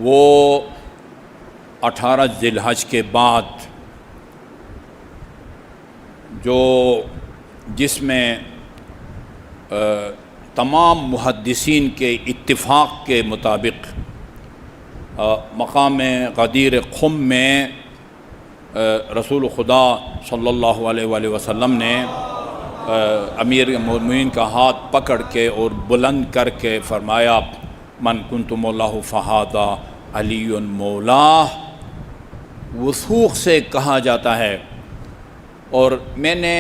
وہ 18 ذی الحج کے بعد جس میں تمام محدثین کے اتفاق کے مطابق مقام غدیر خم میں رسول خدا صلی اللہ علیہ وآلہ وسلم نے امیر المومنین کا ہاتھ پکڑ کے اور بلند کر کے فرمایا من کنت مولاه فہذا علی مولاہ، وثوق سے کہا جاتا ہے۔ اور میں نے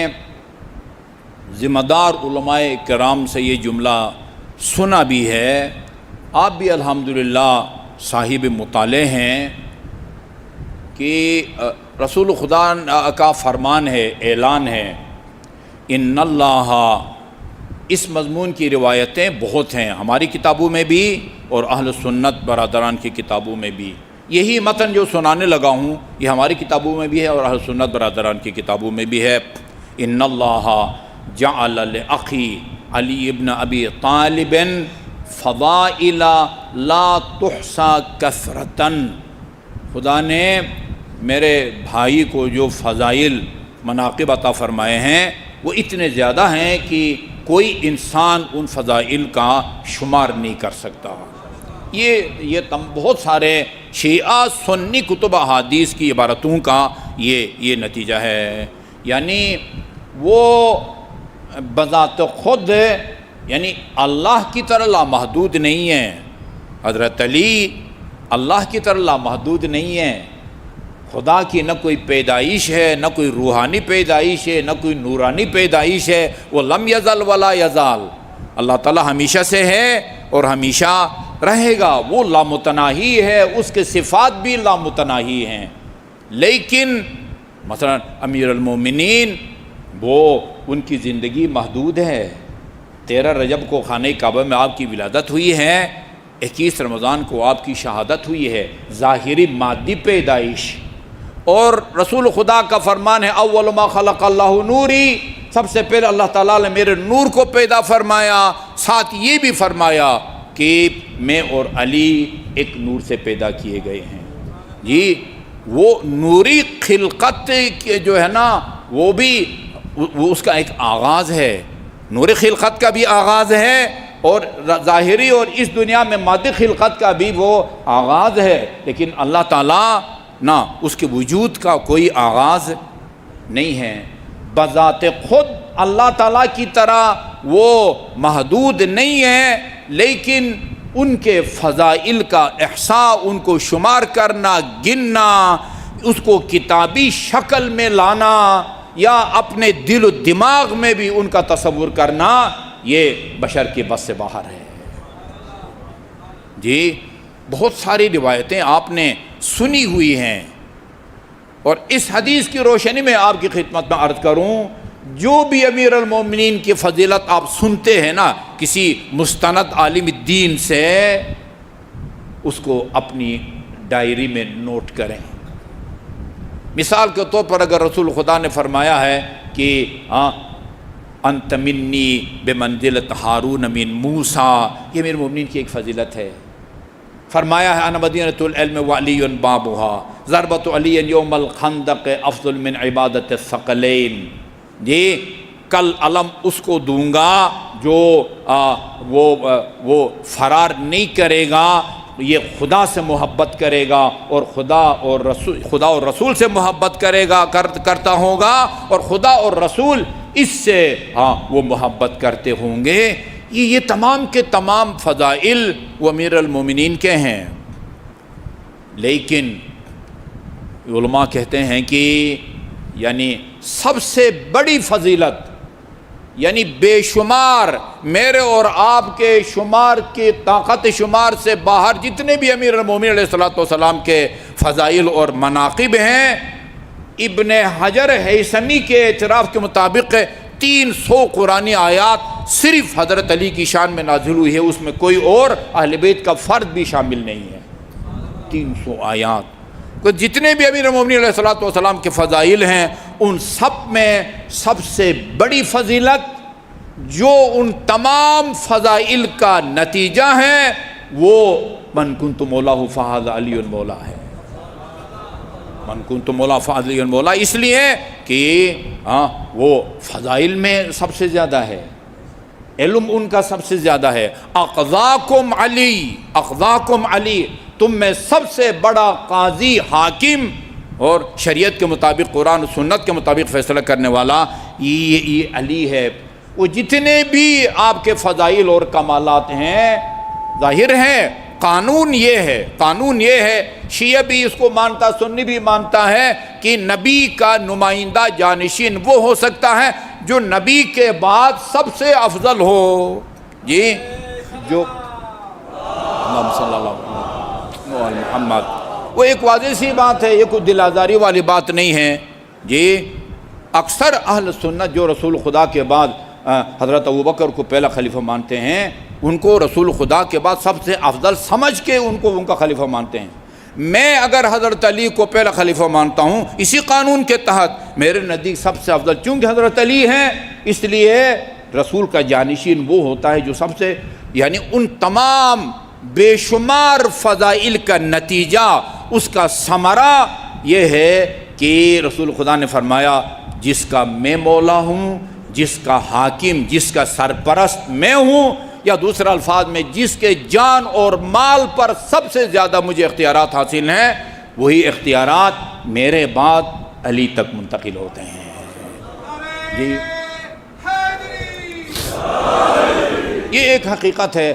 ذمہ دار علماء کرام سے یہ جملہ سنا بھی ہے، آپ بھی الحمدللہ صاحب مطالعے ہیں، کہ رسول خدا کا فرمان ہے، اعلان ہے، ان اللہ، اس مضمون کی روایتیں بہت ہیں ہماری کتابوں میں بھی اور اہل سنت برادران کی کتابوں میں بھی۔ یہی متن جو سنانے لگا ہوں یہ ہماری کتابوں میں بھی ہے اور اہل سنت برادران کی کتابوں میں بھی ہے۔ ان اللہ جعل لأخی علی ابن ابی طالب فضائل لا تحصى کثرۃ، خدا نے میرے بھائی کو جو فضائل مناقب عطا فرمائے ہیں وہ اتنے زیادہ ہیں کہ کوئی انسان ان فضائل کا شمار نہیں کر سکتا۔ یہ بہت سارے شیعہ سنی کتب احادیث کی عبارتوں کا یہ نتیجہ ہے، یعنی وہ بذات خود یعنی اللہ کی طرح لامحدود نہیں ہیں۔ حضرت علی اللہ کی طرح لامحدود نہیں ہیں، خدا کی نہ کوئی پیدائش ہے، نہ کوئی روحانی پیدائش ہے، نہ کوئی نورانی پیدائش ہے، وہ لم یزل ولا یزال، اللہ تعالی ہمیشہ سے ہے اور ہمیشہ رہے گا، وہ لامتناہی ہے، اس کے صفات بھی لامتناہی ہیں۔ لیکن مثلا امیر المومنین وہ ان کی زندگی محدود ہے۔ 13 رجب کو خانہ کعبہ میں آپ کی ولادت ہوئی ہے، 21 رمضان کو آپ کی شہادت ہوئی ہے، ظاہری مادی پیدائش۔ اور رسول خدا کا فرمان ہے اول ما خلق اللہ نوری، سب سے پہلے اللہ تعالیٰ نے میرے نور کو پیدا فرمایا، ساتھ یہ بھی فرمایا کہ میں اور علی ایک نور سے پیدا کیے گئے ہیں۔ جی وہ نوری خلقت جو ہے نا وہ بھی اس کا ایک آغاز ہے، نوری خلقت کا بھی آغاز ہے اور ظاہری اور اس دنیا میں مادی خلقت کا بھی وہ آغاز ہے، لیکن اللہ تعالیٰ نہ اس کے وجود کا کوئی آغاز نہیں ہے۔ بذات خود اللہ تعالیٰ کی طرح وہ محدود نہیں ہے، لیکن ان کے فضائل کا احصاء، ان کو شمار کرنا، گننا، اس کو کتابی شکل میں لانا یا اپنے دل و دماغ میں بھی ان کا تصور کرنا، یہ بشر کے بس سے باہر ہے۔ جی بہت ساری روایتیں آپ نے سنی ہوئی ہیں، اور اس حدیث کی روشنی میں آپ کی خدمت میں عرض کروں، جو بھی امیر المومنین کی فضیلت آپ سنتے ہیں نا کسی مستند عالم الدین سے، اس کو اپنی ڈائری میں نوٹ کریں۔ مثال کے طور پر اگر رسول خدا نے فرمایا ہے کہ انت منی بمنزلۃ ہارون من موسیٰ، یہ امیر المومنین کی ایک فضیلت ہے۔ فرمایا ہے انا مدینۃ العلم وعلی بابها، ضربۃ علی یوم الخندق افضل من عبادۃ الثقلین، یہ کل علم اس کو دوں گا جو وہ فرار نہیں کرے گا، یہ خدا سے محبت کرے گا اور خدا اور رسول سے محبت کرے گا، کرتا ہوگا، اور خدا اور رسول اس سے وہ محبت کرتے ہوں گے۔ یہ تمام کے تمام فضائل وہ امیر المومنین کے ہیں، لیکن علماء کہتے ہیں کہ یعنی سب سے بڑی فضیلت، یعنی بے شمار، میرے اور آپ کے شمار کی طاقت شمار سے باہر جتنے بھی امیر المومنین علیہ السلام کے فضائل اور مناقب ہیں، ابن حجر ہیثمی کے اعتراف کے مطابق 300 قرآنی آیات صرف حضرت علی کی شان میں نازل ہوئی ہے، اس میں کوئی اور اہل بیت کا فرد بھی شامل نہیں ہے۔ 300 آیات، جتنے بھی امیر المومنین علیہ السلام کے فضائل ہیں، ان سب میں سب سے بڑی فضیلت جو ان تمام فضائل کا نتیجہ ہے وہ من کنت مولاہ فہذا علی مولا ہے، من کنت مولا فہذا علی مولا، اس لیے کہ وہ فضائل میں سب سے زیادہ ہے، علم ان کا سب سے زیادہ ہے۔ اقضاکم علی، اقضاکم علی، تم میں سب سے بڑا قاضی، حاکم اور شریعت کے مطابق، قرآن و سنت کے مطابق فیصلہ کرنے والا یہ علی ہے۔ وہ جتنے بھی آپ کے فضائل اور کمالات ہیں ظاہر ہیں، قانون یہ ہے، قانون یہ ہے، شیعہ بھی اس کو مانتا، سنی بھی مانتا ہے کہ نبی کا نمائندہ جانشین وہ ہو سکتا ہے جو نبی کے بعد سب سے افضل ہو، جی، جو صلی اللہ علیہ محمد۔ وہ ایک واضح سی بات ہے، یہ کوئی دل آزاری والی بات نہیں ہے، جی۔ اکثر اہل سنت جو رسول خدا کے بعد حضرت ابوبکر کو پہلا خلیفہ مانتے ہیں، ان کو رسول خدا کے بعد سب سے افضل سمجھ کے ان کا خلیفہ مانتے ہیں۔ میں اگر حضرت علی کو پہلا خلیفہ مانتا ہوں اسی قانون کے تحت، میرے نزدیک سب سے افضل چونکہ حضرت علی ہیں، اس لیے رسول کا جانشین وہ ہوتا ہے جو سب سے، یعنی ان تمام بے شمار فضائل کا نتیجہ، اس کا ثمرہ یہ ہے کہ رسول خدا نے فرمایا جس کا میں مولا ہوں، جس کا حاکم، جس کا سرپرست میں ہوں، یا دوسرے الفاظ میں جس کے جان اور مال پر سب سے زیادہ مجھے اختیارات حاصل ہیں، وہی اختیارات میرے بعد علی تک منتقل ہوتے ہیں، جی۔ یہ ایک حقیقت ہے۔